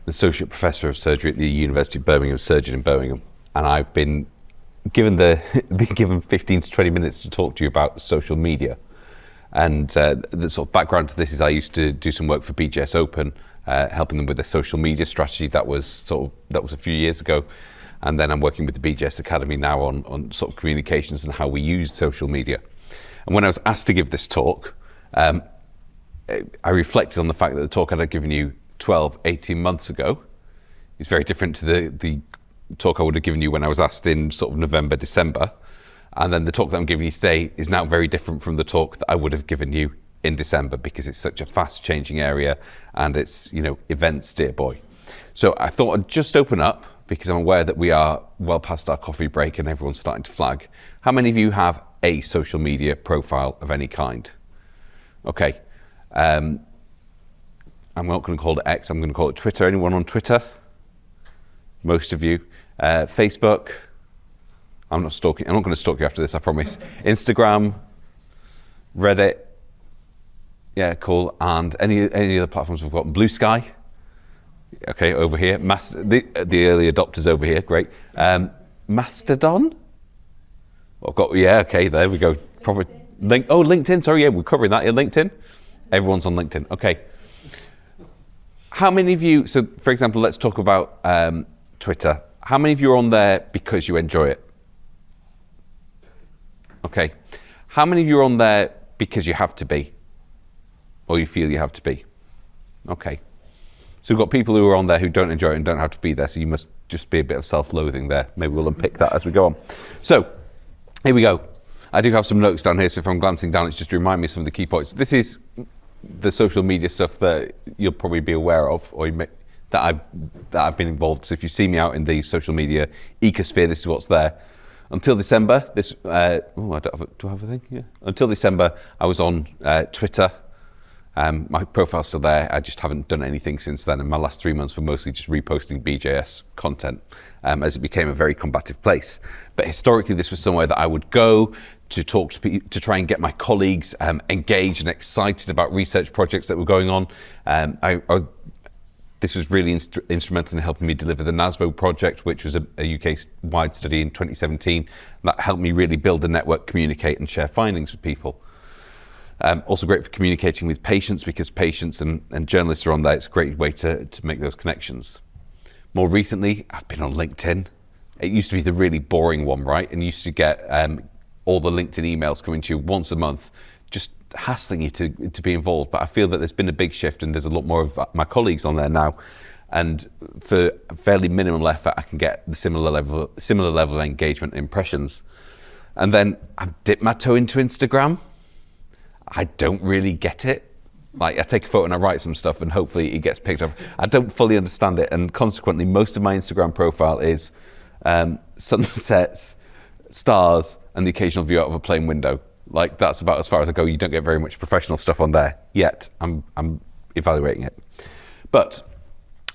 Associate Professor of Surgery at the University of Birmingham, surgeon in Birmingham, and I've been given been given 15 to 20 minutes to talk to you about social media. And the sort of background to this is I used to do some work for BJS Open, helping them with their social media strategy. That was a few years ago, and then I'm working with the BJS Academy now on sort of communications and how we use social media. And when I was asked to give this talk, I reflected on the fact that the talk I'd given you 12, 18 months ago is very different to the talk I would have given you when I was asked in sort of November, December. And then the talk that I'm giving you today is now very different from the talk that I would have given you in December, because it's such a fast changing area and it's, events, dear boy. So I thought I'd just open up, because I'm aware that we are well past our coffee break and everyone's starting to flag. How many of you have a social media profile of any kind? Okay. I'm not going to call it X, I'm going to call it Twitter. Anyone on Twitter? Most of you. Facebook? I'm not going to stalk you after this, I promise. Instagram? Reddit? Yeah, cool. And any other platforms we've got? Blue Sky? Okay, over here. The early adopters over here, great. Mastodon? Okay, there we go. Probably LinkedIn, sorry, yeah, we're covering that. Yeah, LinkedIn? Everyone's on LinkedIn, okay. How many of you, so for example, let's talk about Twitter. How many of you are on there because you enjoy it? Okay. How many of you are on there because you have to be? Or you feel you have to be? Okay. So we've got people who are on there who don't enjoy it and don't have to be there, so you must just be a bit of self-loathing there. Maybe we'll unpick that as we go on. So, here we go. I do have some notes down here, so if I'm glancing down, it's just to remind me of some of the key points. This is the social media stuff that you'll probably be aware of, or that I've been involved. So if you see me out in the social media ecosphere, this is what's there. Until December, do I have a thing? Yeah. Until December, I was on Twitter. My profile's still there. I just haven't done anything since then. And my last 3 months were mostly just reposting BJS content, as it became a very combative place. But historically, this was somewhere that I would go to talk to people, to try and get my colleagues engaged and excited about research projects that were going on. This was really instrumental in helping me deliver the NASBO project, which was a UK-wide study in 2017. That helped me really build a network, communicate and share findings with people. Also great for communicating with patients, because patients and journalists are on there. It's a great way to make those connections. More recently, I've been on LinkedIn. It used to be the really boring one, right? And you used to get all the LinkedIn emails coming to you once a month, just hassling you to be involved. But I feel that there's been a big shift and there's a lot more of my colleagues on there now. And for a fairly minimal effort, I can get the similar level of engagement and impressions. And then I've dipped my toe into Instagram. I don't really get it. Like, I take a photo and I write some stuff and hopefully it gets picked up. I don't fully understand it, and consequently most of my Instagram profile is sunsets, stars and the occasional view out of a plane window. Like, that's about as far as I go. You don't get very much professional stuff on there yet. I'm evaluating it. But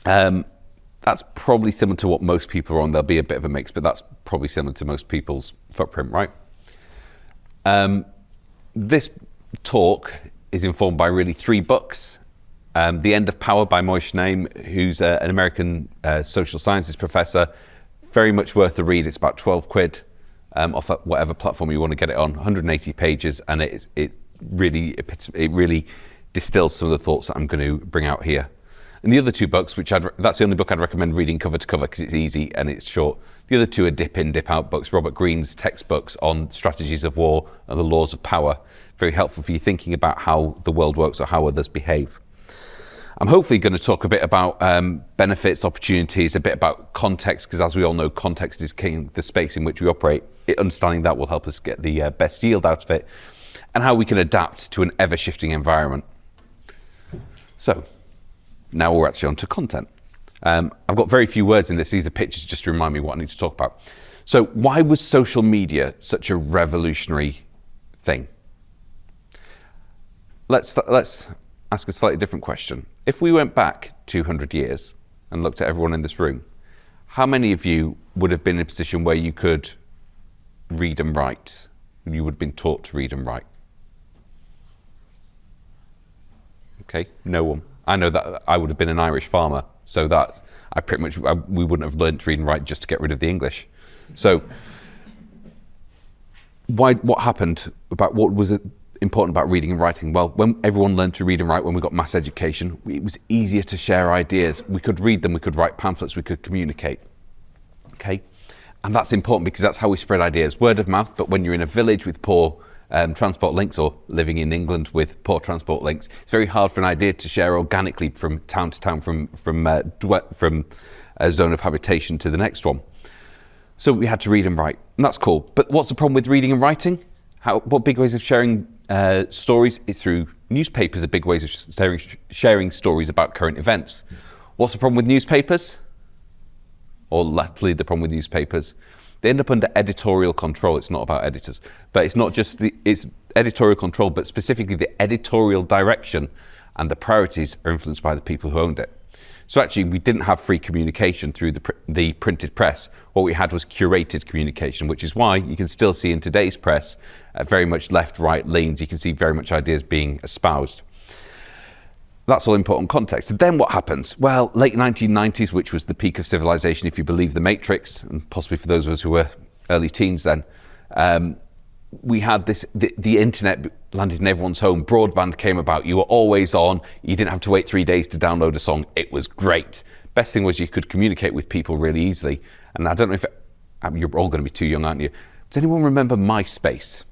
that's probably similar to what most people are on. There'll be a bit of a mix, but that's probably similar to most people's footprint, right? This talk is informed by really 3 books. The End of Power by Moishe Naim, who's an American social sciences professor. Very much worth the read. It's about 12 quid off at whatever platform you want to get it on. 180 pages, and it really distills some of the thoughts that I'm going to bring out here. And the other 2 books, that's the only book I'd recommend reading cover to cover because it's easy and it's short. The other 2 are dip in, dip out books. Robert Greene's textbooks on strategies of war and the laws of power. Very helpful for you thinking about how the world works or how others behave. I'm hopefully going to talk a bit about benefits, opportunities, a bit about context, because as we all know, context is king, the space in which we operate. Understanding that will help us get the best yield out of it, and how we can adapt to an ever-shifting environment. So, now we're actually on to content. I've got very few words in this. These are pictures just to remind me what I need to talk about. So, why was social media such a revolutionary thing? Let's ask a slightly different question. If we went back 200 years and looked at everyone in this room, how many of you would have been in a position where you could read and write? You would have been taught to read and write? Okay, no one. I know that I would have been an Irish farmer, so that we wouldn't have learned to read and write just to get rid of the English. So what happened about what was important about reading and writing? Well, when everyone learned to read and write, when we got mass education, it was easier to share ideas. We could read them, we could write pamphlets, we could communicate. Okay, and that's important because that's how we spread ideas, word of mouth. But when you're in a village with poor transport links, or living in England with poor transport links, it's very hard for an idea to share organically from town to town, from a zone of habitation to the next one. So we had to read and write, and that's cool. But what's the problem with reading and writing? What big ways of sharing stories is through newspapers. Are big ways of sharing stories about current events. What's the problem with newspapers? Or latterly, the problem with newspapers, they end up under editorial control. It's not about editors, but it's not just it's editorial control, but specifically the editorial direction and the priorities are influenced by the people who owned it. So actually, we didn't have free communication through the printed press. What we had was curated communication, which is why you can still see in today's press very much left-right leans. You can see very much ideas being espoused. That's all important context. So then what happens? Well, late 1990s, which was the peak of civilization, if you believe the Matrix, and possibly for those of us who were early teens then, we had the internet landed in everyone's home. Broadband came about. You were always on. You didn't have to wait 3 days to download a song. It was great. Best thing was you could communicate with people really easily. And I don't know if you're all going to be too young, aren't you? Does anyone remember MySpace?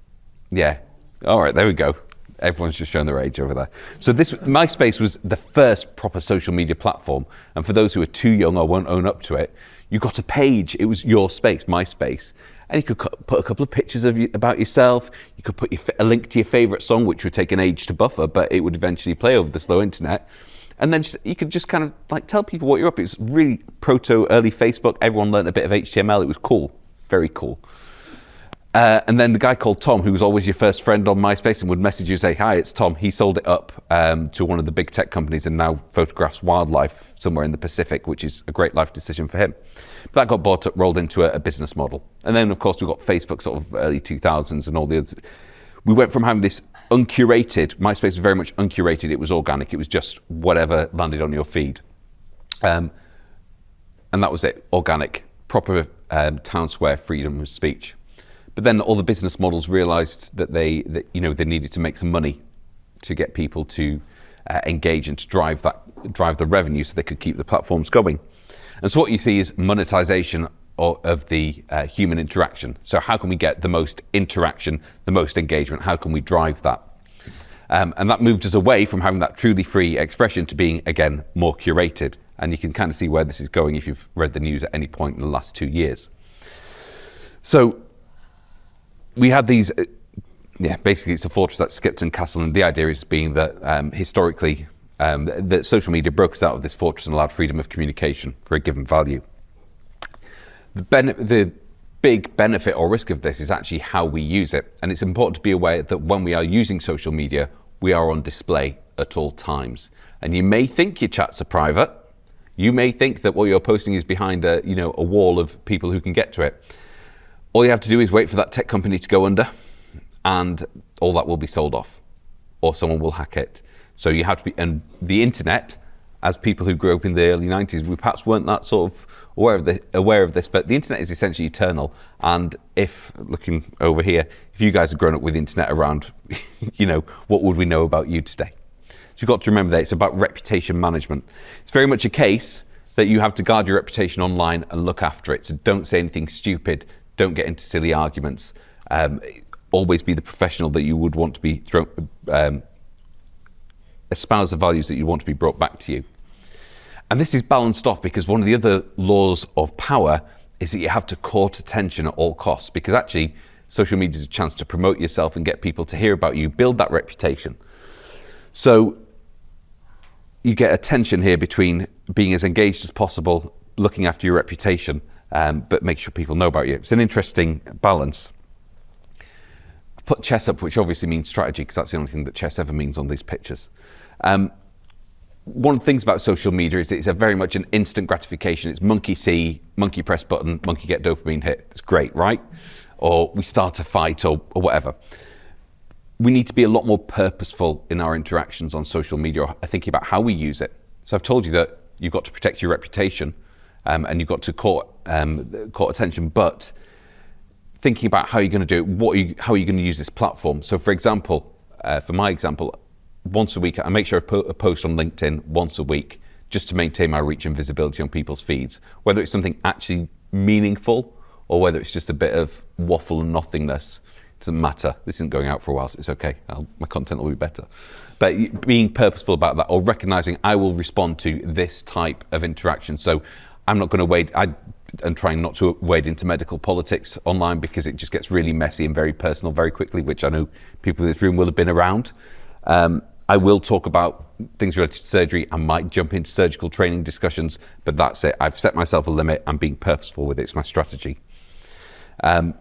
Yeah. All right, there we go. Everyone's just showing their age over there. So MySpace was the first proper social media platform. And for those who are too young or won't own up to it, you got a page. It was your space, MySpace. And you could put a couple of pictures about yourself. You could put a link to your favorite song, which would take an age to buffer, but it would eventually play over the slow internet. And then you could just kind of like tell people what you're up. It was really early Facebook. Everyone learned a bit of HTML. It was cool, very cool. And then the guy called Tom, who was always your first friend on MySpace and would message you and say, "Hi, it's Tom." He sold it up to one of the big tech companies and now photographs wildlife somewhere in the Pacific, which is a great life decision for him. But that got bought up, rolled into a business model. And then, of course, we got Facebook sort of early 2000s and all the others. We went from having this uncurated, MySpace was very much uncurated. It was organic. It was just whatever landed on your feed. And that was it, organic, proper town square freedom of speech. But then all the business models realized that they needed to make some money to get people to engage and to drive the revenue so they could keep the platforms going. And so what you see is monetization of the human interaction. So how can we get the most interaction, the most engagement? How can we drive that? And that moved us away from having that truly free expression to being, again, more curated. And you can kind of see where this is going if you've read the news at any point in the last 2 years. So we had these, basically it's a fortress that's Skipton Castle, and the idea is being that historically, that social media broke us out of this fortress and allowed freedom of communication for a given value. The big benefit or risk of this is actually how we use it, and it's important to be aware that when we are using social media, we are on display at all times. And you may think your chats are private. You may think that what you're posting is behind a wall of people who can get to it. All you have to do is wait for that tech company to go under, and all that will be sold off, or someone will hack it. So you have to be, and the internet, as people who grew up in the early 90s, we perhaps weren't that sort of aware of this, but the internet is essentially eternal. And if, looking over here, if you guys have grown up with the internet around, what would we know about you today? So you've got to remember that it's about reputation management. It's very much a case that you have to guard your reputation online and look after it. So don't say anything stupid. Don't get into silly arguments. Always be the professional that you would want to be, espouse the values that you want to be brought back to you. And this is balanced off because one of the other laws of power is that you have to court attention at all costs, because actually social media is a chance to promote yourself and get people to hear about you, build that reputation. So you get a tension here between being as engaged as possible, looking after your reputation, but make sure people know about you. It's an interesting balance. I've put chess up, which obviously means strategy, because that's the only thing that chess ever means on these pictures. One of the things about social media is it's a very much an instant gratification. It's monkey see, monkey press button, monkey get dopamine hit. It's great, right? Or we start a fight or whatever. we need to be a lot more purposeful in our interactions on social media, or thinking about how we use it. So I've told you that you've got to protect your reputation, and you've got to court attention, but thinking about how you're going to do it, how are you going to use this platform? So for example, for my example, once a week, I make sure I post on LinkedIn once a week, just to maintain my reach and visibility on people's feeds, whether it's something actually meaningful or whether it's just a bit of waffle and nothingness. It doesn't matter. This isn't going out for a while, so it's okay. My content will be better. But being purposeful about that, or recognizing I will respond to this type of interaction. So I'm not going to wade, I'm trying not to wade into medical politics online, because it just gets really messy and very personal very quickly, which I know people in this room will have been around. I will talk about things related to surgery. I might jump into surgical training discussions, but that's it. I've set myself a limit. I'm being purposeful with it. It's my strategy. The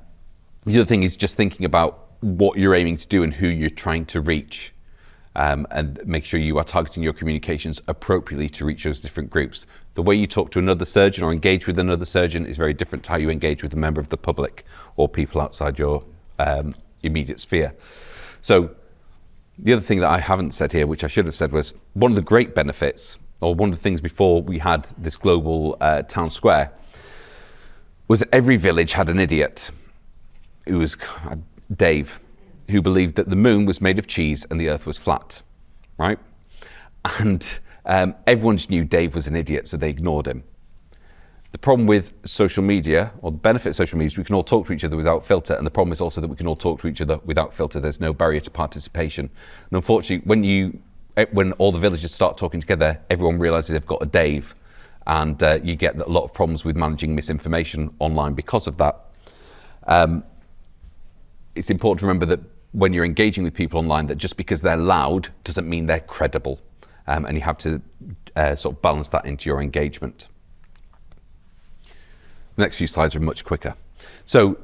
other thing is just thinking about what you're aiming to do and who you're trying to reach. And make sure you are targeting your communications appropriately to reach those different groups. The way you talk to another surgeon or engage with another surgeon is very different to how you engage with a member of the public or people outside your immediate sphere. So the other thing that I haven't said here, which I should have said, was one of the great benefits, or one of the things before we had this global town square, was that every village had an idiot. It was Dave, who believed that the moon was made of cheese and the earth was flat, right? And everyone just knew Dave was an idiot, so they ignored him. The problem with social media, or the benefit of social media, is we can all talk to each other without filter, and the problem is also that we can all talk to each other without filter. There's no barrier to participation. And unfortunately, when all the villagers start talking together, everyone realizes they've got a Dave, and you get a lot of problems with managing misinformation online because of that. It's important to remember that when you're engaging with people online, that just because they're loud doesn't mean they're credible. And you have to sort of balance that into your engagement. The next few slides are much quicker. So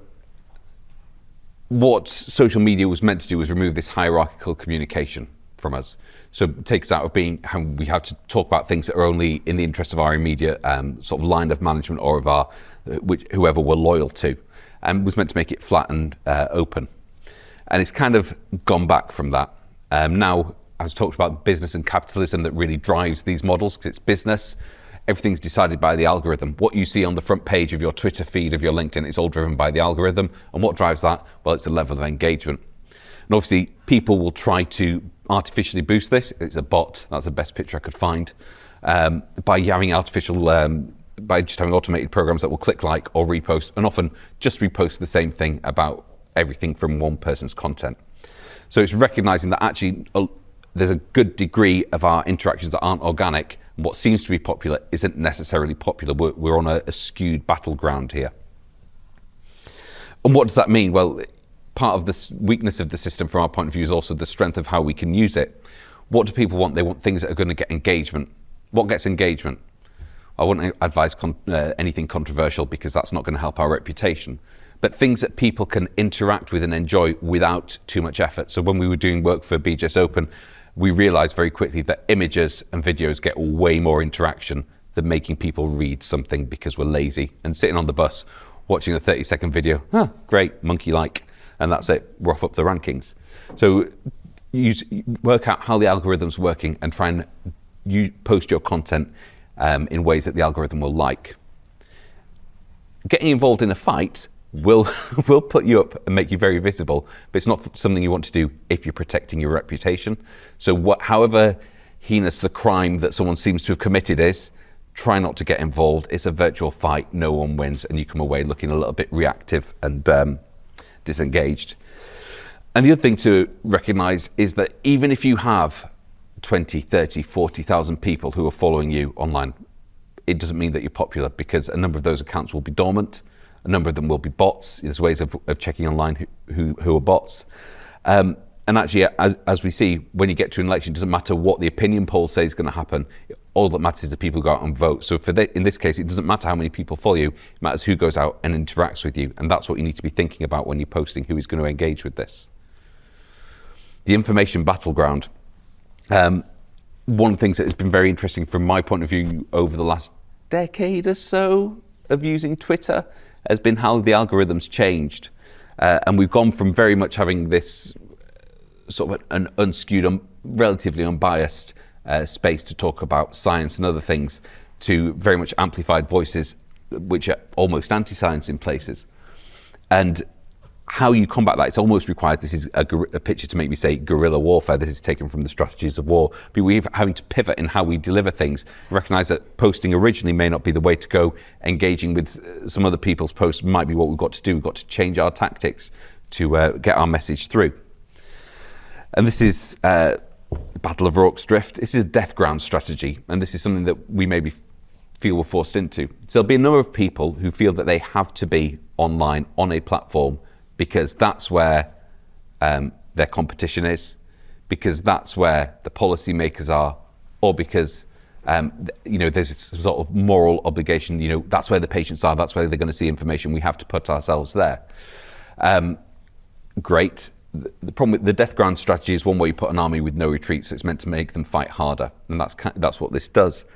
what social media was meant to do was remove this hierarchical communication from us. So it takes us out of being how we have to talk about things that are only in the interest of our immediate sort of line of management, or of our whoever we're loyal to, and was meant to make it flat and open. And it's kind of gone back from that. Now, as talked about, business and capitalism that really drives these models, because it's business. Everything's decided by the algorithm. What you see on the front page of your Twitter feed, of your LinkedIn, it's all driven by the algorithm. And what drives that? Well, it's the level of engagement. And obviously, people will try to artificially boost this. It's a bot. That's the best picture I could find. By having by just having automated programs that will click like or repost, and often just repost the same thing about everything from one person's content. So it's recognizing that actually there's a good degree of our interactions that aren't organic. And what seems to be popular isn't necessarily popular. We're on a skewed battleground here. And what does that mean? Well, part of the weakness of the system from our point of view is also the strength of how we can use it. What do people want? They want things that are going to get engagement. What gets engagement? I wouldn't advise anything controversial, because that's not going to help our reputation. But things that people can interact with and enjoy without too much effort. So when we were doing work for BJS Open, we realized very quickly that images and videos get way more interaction than making people read something because we're lazy. And sitting on the bus, watching a 30-second video, great, monkey-like, and that's it, we're off up the rankings. So you work out how the algorithm's working and try and post your content in ways that the algorithm will like. Getting involved in a fight will put you up and make you very visible, but it's not something you want to do if you're protecting your reputation. So however heinous the crime that someone seems to have committed is, try not to get involved. It's a virtual fight, no one wins, and you come away looking a little bit reactive and disengaged. And the other thing to recognize is that even if you have 20, 30, 40,000 people who are following you online, it doesn't mean that you're popular, because a number of those accounts will be dormant. A number of them will be bots. There's ways of checking online who are bots. And actually, as we see, when you get to an election, it doesn't matter what the opinion poll says is going to happen. All that matters is that people go out and vote. So in this case, it doesn't matter how many people follow you. It matters who goes out and interacts with you. And that's what you need to be thinking about when you're posting who is going to engage with this. The information battleground. One of the things that has been very interesting from my point of view over the last decade or so of using Twitter has been how the algorithms changed. And we've gone from very much having this sort of an unskewed, relatively unbiased space to talk about science and other things, to very much amplified voices which are almost anti-science in places. And how you combat that, it almost requires, this is a picture to make me say guerrilla warfare, this is taken from the strategies of war, but we're having to pivot in how we deliver things, recognize that posting originally may not be the way to go, engaging with some other people's posts might be what we've got to do, we've got to change our tactics to get our message through. And this is Battle of Rorke's Drift, this is a death ground strategy, and this is something that we maybe feel we're forced into. So there'll be a number of people who feel that they have to be online on a platform because that's where their competition is, because that's where the policymakers are, or because there's this sort of moral obligation, that's where the patients are, that's where they're going to see information, we have to put ourselves there. Great. The problem with the death ground strategy is one where you put an army with no retreat, so it's meant to make them fight harder, and that's what this does.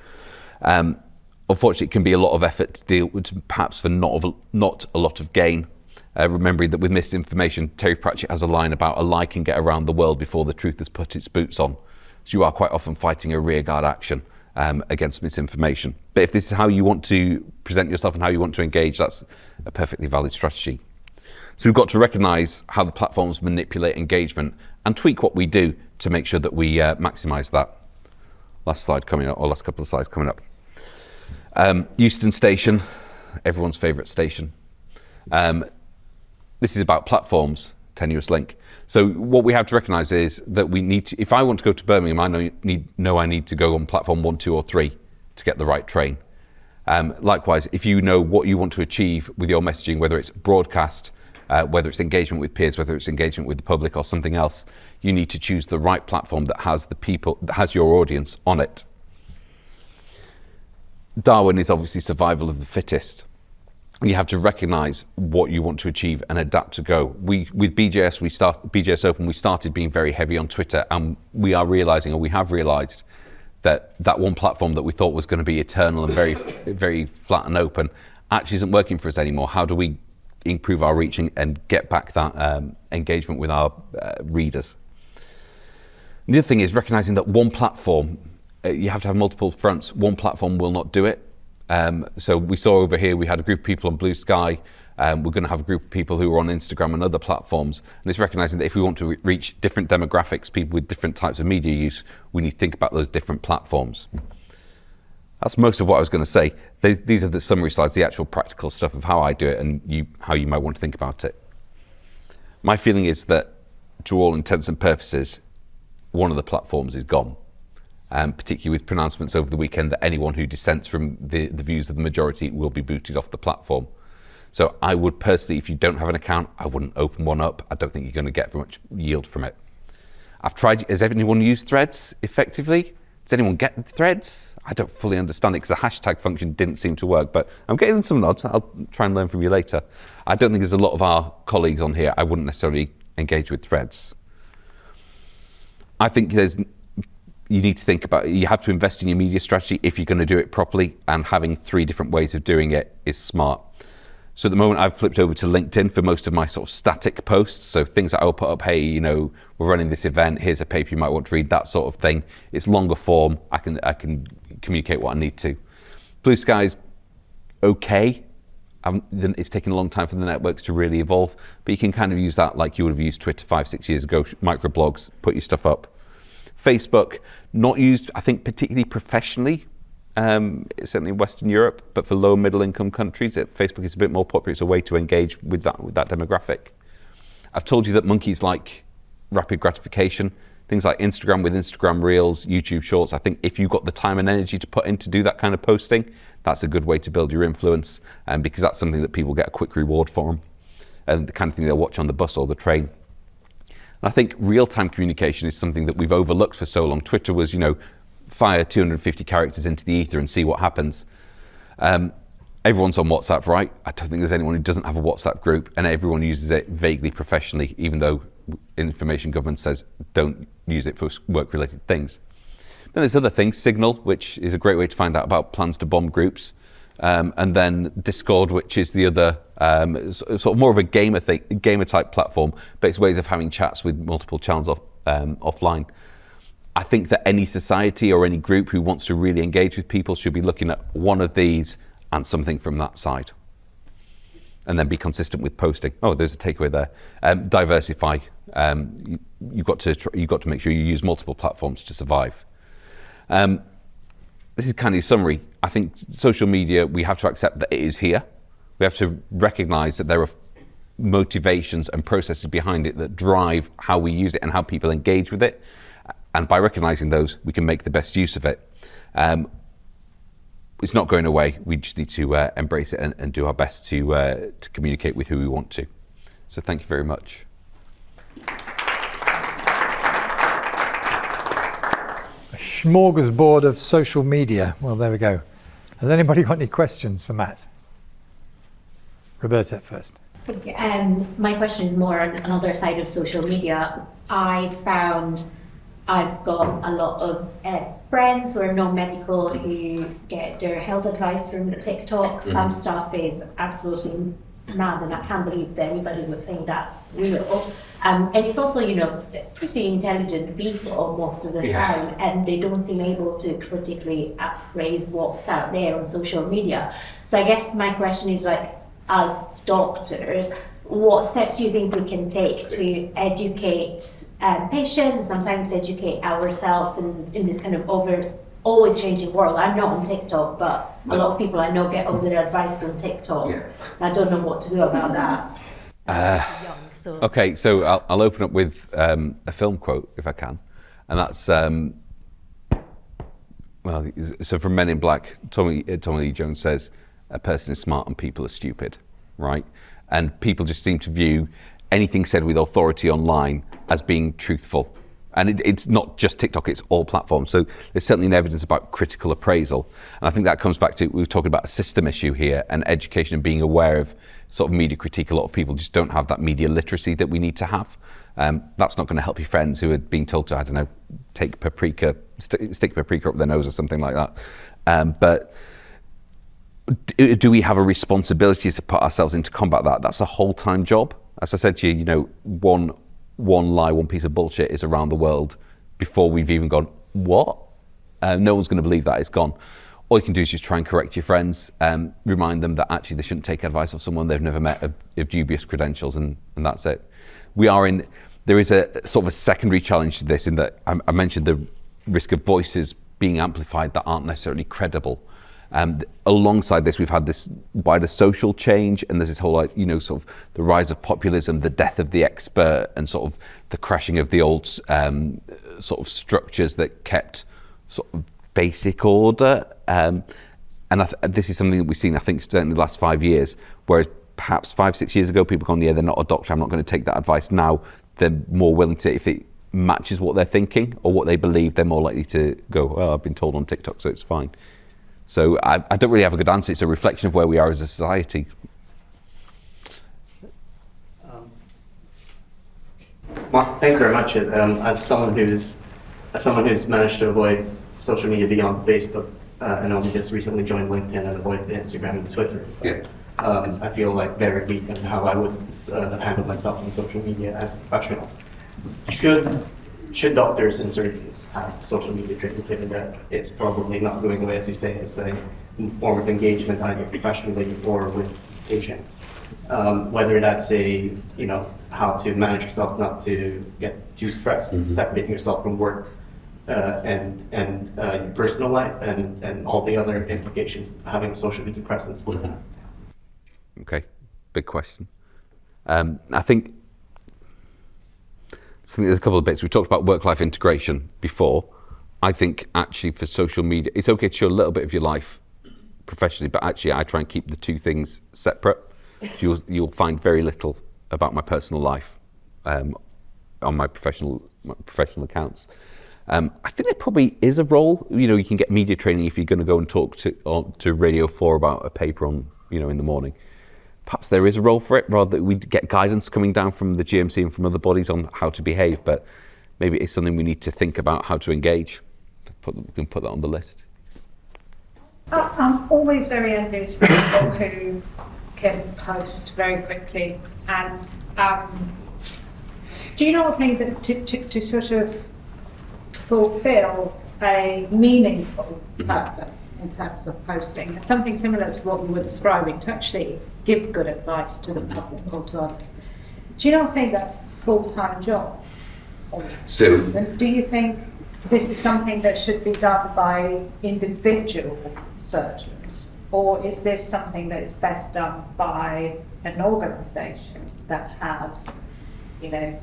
Unfortunately, it can be a lot of effort to deal with, perhaps for not a lot of gain. Remembering that with misinformation, Terry Pratchett has a line about a lie can get around the world before the truth has put its boots on. So you are quite often fighting a rearguard action against misinformation. But if this is how you want to present yourself and how you want to engage, that's a perfectly valid strategy. So we've got to recognise how the platforms manipulate engagement and tweak what we do to make sure that we maximise that. Last slide coming up, or last couple of slides coming up. Euston Station, everyone's favourite station. This is about platforms, tenuous link. So what we have to recognise is that we need to, if I want to go to Birmingham, I know I need to go on platform 1, 2 or 3 to get the right train. Likewise, if you know what you want to achieve with your messaging, whether it's broadcast, whether it's engagement with peers, whether it's engagement with the public or something else, you need to choose the right platform that has the people, that has your audience on it. Darwin is obviously survival of the fittest. You have to recognise what you want to achieve and adapt to go. With BJS Open, we started being very heavy on Twitter, and we have realised that one platform that we thought was going to be eternal and very, very flat and open actually isn't working for us anymore. How do we improve our reach and get back that engagement with our readers? And the other thing is recognising that one platform, you have to have multiple fronts. One platform will not do it. So we saw over here, we had a group of people on Blue Sky. We're going to have a group of people who are on Instagram and other platforms. And it's recognising that if we want to reach different demographics, people with different types of media use, we need to think about those different platforms. That's most of what I was going to say. These are the summary slides, the actual practical stuff of how I do it and how you might want to think about it. My feeling is that, to all intents and purposes, one of the platforms is gone. Particularly with pronouncements over the weekend that anyone who dissents from the views of the majority will be booted off the platform. So I would personally, if you don't have an account, I wouldn't open one up. I don't think you're going to get very much yield from it. I've tried, has anyone used Threads effectively? Does anyone get Threads? I don't fully understand it because the hashtag function didn't seem to work, but I'm getting some nods. I'll try and learn from you later. I don't think there's a lot of our colleagues on here. I wouldn't necessarily engage with Threads. I think you need to think about, you have to invest in your media strategy if you're going to do it properly, and having 3 different ways of doing it is smart. So at the moment I've flipped over to LinkedIn for most of my sort of static posts. So things that I'll put up, hey, we're running this event, here's a paper you might want to read, that sort of thing. It's longer form, I can communicate what I need to. Blue Sky's okay. It's taken a long time for the networks to really evolve, but you can kind of use that like you would have used Twitter 5-6 years ago, microblogs, put your stuff up. Facebook, not used, I think, particularly professionally, certainly in Western Europe, but for low and middle income countries, Facebook is a bit more popular. It's a way to engage with that demographic. I've told you that monkeys like rapid gratification, things like Instagram with Instagram Reels, YouTube Shorts. I think if you've got the time and energy to put in to do that kind of posting, that's a good way to build your influence, because that's something that people get a quick reward for, and the kind of thing they'll watch on the bus or the train. And I think real-time communication is something that we've overlooked for so long. Twitter was, fire 250 characters into the ether and see what happens. Everyone's on WhatsApp, right? I don't think there's anyone who doesn't have a WhatsApp group, and everyone uses it vaguely professionally, even though information government says don't use it for work-related things. Then there's other things, Signal, which is a great way to find out about plans to bomb groups. And then Discord, which is the other sort of more of a gamer type platform, but it's ways of having chats with multiple channels offline. I think that any society or any group who wants to really engage with people should be looking at one of these and something from that side. And then be consistent with posting. Oh, there's a takeaway there. Diversify. You've got to make sure you use multiple platforms to survive. This is kind of a summary. I think social media, we have to accept that it is here. We have to recognize that there are motivations and processes behind it that drive how we use it and how people engage with it. And by recognizing those, we can make the best use of it. It's not going away. We just need to embrace it and do our best to communicate with who we want to. So thank you very much. A smorgasbord of social media. Well, there we go. Has anybody got any questions for Matt? Roberta first. My question is more on another side of social media. I found I've got a lot of friends who are non-medical who get their health advice from TikTok. Some stuff is absolutely mad, and I can't believe that anybody would think that's real. And it's also, pretty intelligent people most of the time, and they don't seem able to critically appraise what's out there on social media. So I guess my question is, as doctors, what steps do you think we can take to educate patients and sometimes educate ourselves in this kind of always changing world? I'm not on TikTok, but a lot of people I know get all their advice from TikTok. Yeah. I don't know what to do about that. Okay, so I'll open up with a film quote, if I can. And that's, so from Men in Black, Tommy Lee Jones says, a person is smart and people are stupid, right? And people just seem to view anything said with authority online as being truthful. And it's not just TikTok, it's all platforms. So there's certainly an evidence about critical appraisal. And I think that comes back to, we were talking about a system issue here, and education and being aware of sort of media critique. A lot of people just don't have that media literacy that we need to have. That's not going to help your friends who are being told to, I don't know, stick paprika up their nose or something like that. But do we have a responsibility to put ourselves in to combat that? That's a whole-time job. As I said to you, one lie, one piece of bullshit is around the world before we've even gone, what? No one's going to believe that, it's gone. All you can do is just try and correct your friends, remind them that actually they shouldn't take advice of someone they've never met of dubious credentials, and that's it. There is a sort of a secondary challenge to this in that I mentioned the risk of voices being amplified that aren't necessarily credible. Alongside this, we've had this wider social change, and there's this whole, sort of the rise of populism, the death of the expert, and sort of the crashing of the old sort of structures that kept sort of basic order. And this is something that we've seen, I think, certainly the last 5 years, whereas perhaps 5-6 years ago, people gone, yeah, they're not a doctor, I'm not going to take that advice. Now they're more willing to, if it matches what they're thinking or what they believe, they're more likely to go, well, I've been told on TikTok, so it's fine. So I don't really have a good answer. It's a reflection of where we are as a society. Mark, thank you very much. As someone who's managed to avoid social media beyond Facebook, and only just recently joined LinkedIn and avoid Instagram and Twitter and stuff, I feel like very weak in how I would handle myself on social media as a professional. Should doctors and surgeons have social media training, given that it's probably not going away, as you say, as a form of engagement either professionally or with patients? Whether that's how to manage yourself not to get too stressed, separating yourself from work and your personal life and all the other implications having social media presence would have. Okay, big question. I think there's a couple of bits. We talked about work-life integration before. I think actually for social media, it's okay to show a little bit of your life professionally, but actually I try and keep the two things separate. You'll find very little about my personal life on my professional accounts. I think there probably is a role. You can get media training if you're going to go and talk to Radio 4 about a paper on in the morning. Perhaps there is a role for it, rather that we get guidance coming down from the GMC and from other bodies on how to behave, but maybe it's something we need to think about how to engage. We can put that on the list. I'm always very envious of people who can post very quickly, and Do you not think that to sort of fulfill a meaningful purpose in terms of posting, and something similar to what we were describing, to actually give good advice to the public or to others, do you not think that's a full-time job? So, And do you think this is something that should be done by individual surgeons, or is this something that is best done by an organisation that has, you know,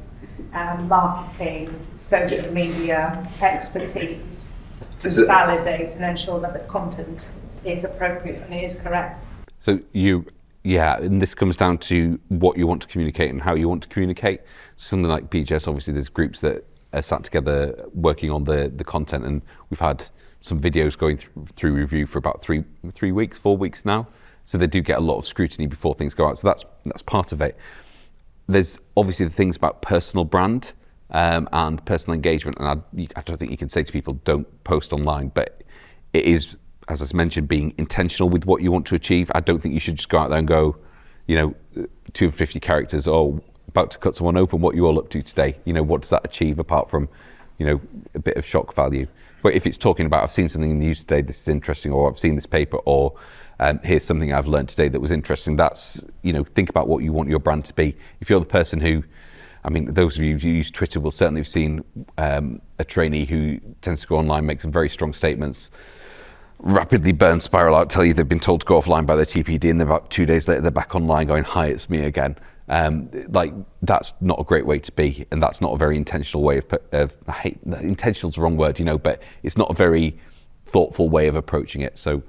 marketing, social media expertise to validate and ensure that the content is appropriate and it is correct? So and this comes down to what you want to communicate and how you want to communicate. Something like BJS, obviously there's groups that are sat together working on the content, and we've had some videos going through review for about 4 weeks now. So they do get a lot of scrutiny before things go out. So that's part of it. There's obviously the things about personal brand and personal engagement, and I don't think you can say to people don't post online, but it is, as I mentioned, being intentional with what you want to achieve. I don't think you should just go out there and go, 250 characters, about to cut someone open, what you all up to today? What does that achieve apart from, a bit of shock value? But if it's talking about, I've seen something in the news today, this is interesting, or I've seen this paper, or here's something I've learned today that was interesting, that's, think about what you want your brand to be. If you're the person who, those of you who use Twitter will certainly have seen a trainee who tends to go online, make some very strong statements, rapidly burn spiral out, tell you they've been told to go offline by their TPD, and then about 2 days later they're back online going, hi, it's me again. That's not a great way to be, and that's not a very intentional way I hate, intentional is the wrong word, but it's not a very thoughtful way of approaching it. So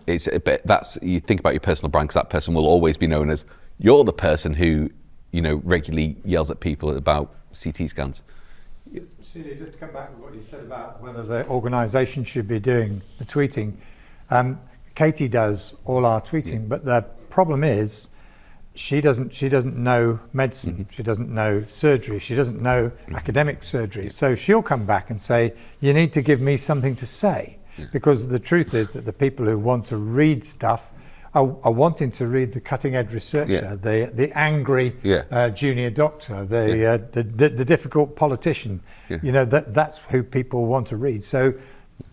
it's a bit, you think about your personal brand, because that person will always be known as, you're the person who, regularly yells at people about CT scans. Celia, just to come back to what you said about whether the organisation should be doing the tweeting. Katie does all our tweeting, but the problem is she doesn't know medicine, she doesn't know surgery, she doesn't know academic surgery. So she'll come back and say, you need to give me something to say, because the truth is that the people who want to read stuff are wanting to read the cutting edge researcher, the angry junior doctor, the difficult politician. That's who people want to read. So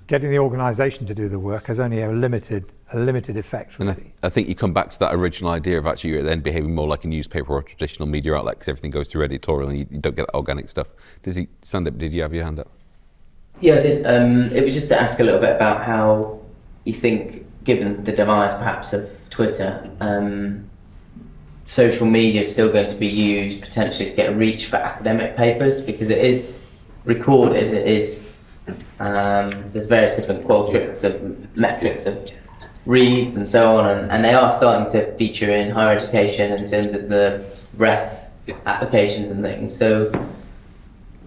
getting the organisation to do the work has only a limited effect, really. And I think you come back to that original idea of actually you're then behaving more like a newspaper or a traditional media outlet, because everything goes through editorial and you don't get that organic stuff. Did you have your hand up? Yeah, I did. It was just to ask a little bit about how you think, given the demise perhaps of Twitter, social media is still going to be used potentially to get a reach for academic papers, because it is recorded, it is, there's various different qualtrics of metrics of reads and so on, and they are starting to feature in higher education in terms of the ref applications and things. So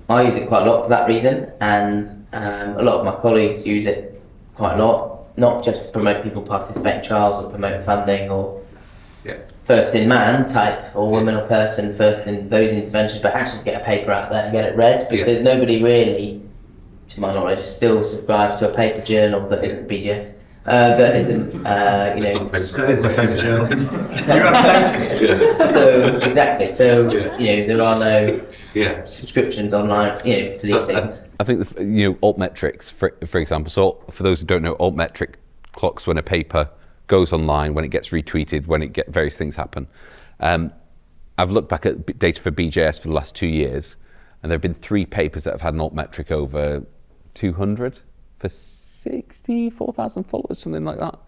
I use it quite a lot for that reason, and a lot of my colleagues use it quite a lot, not just to promote people participate in trials or promote funding or first in man type, or woman or person first in those interventions, but actually get a paper out there and get it read, because nobody really, to my knowledge, still subscribes to a paper journal that isn't BJS. That isn't, That is my paper journal. You have noticed. So exactly. So there are no subscriptions online, to these things. I think altmetrics, for example. So for those who don't know, altmetric clocks when a paper goes online, when it gets retweeted, when various things happen. I've looked back at data for BJS for the last 2 years, and there have been 3 papers that have had an altmetric over 200 for 64,000 followers, something like that.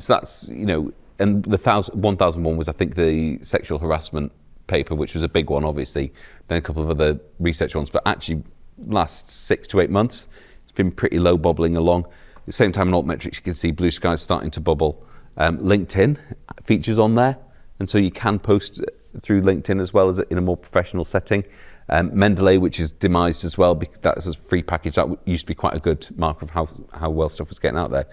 So that's, and the 1001 was, I think, the sexual harassment paper, which was a big one, obviously. Then a couple of other research ones, but actually last 6 to 8 months, it's been pretty low, bobbling along. At the same time in altmetrics, you can see blue skies starting to bubble. LinkedIn features on there, and so you can post through LinkedIn as well as in a more professional setting. Mendeley, which is demised as well, because that's a free package. That used to be quite a good marker of how well stuff was getting out there.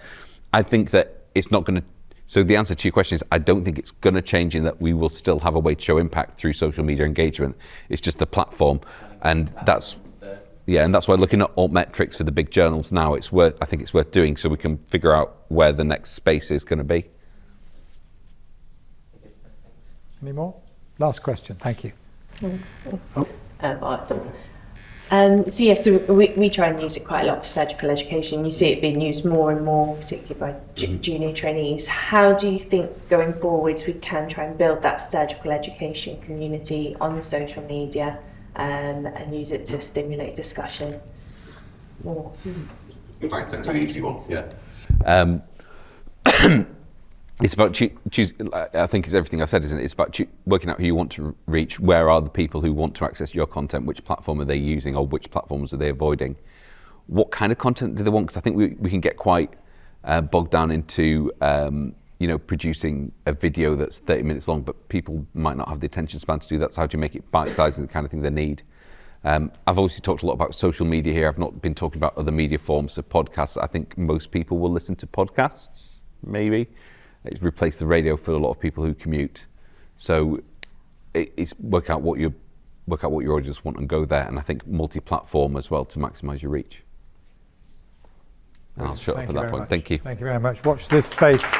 I think that it's not going to, so the answer to your question is, I don't think it's going to change, in that we will still have a way to show impact through social media engagement. It's just the platform, and that's why looking at altmetrics for the big journals now, I think it's worth doing, so we can figure out where the next space is going to be. Any more? Last question, thank you. So we try and use it quite a lot for surgical education. You see it being used more and more, particularly by junior trainees. How do you think going forwards we can try and build that surgical education community on social media and use it to stimulate discussion more? That's an easy one. Yeah. It's about choose. I think it's everything I said, isn't it? It's about working out who you want to reach. Where are the people who want to access your content? Which platform are they using, or which platforms are they avoiding? What kind of content do they want? Because I think we can get quite bogged down into producing a video that's 30 minutes long, but people might not have the attention span to do that. So how do you make it bite-sized and the kind of thing they need? I've obviously talked a lot about social media here. I've not been talking about other media forms of podcasts. I think most people will listen to podcasts, maybe. It's replaced the radio for a lot of people who commute. So it's work out what your audience want and go there. And I think multi-platform as well to maximise your reach. And I'll shut up at that point. Thank you. Thank you very much. Watch this space.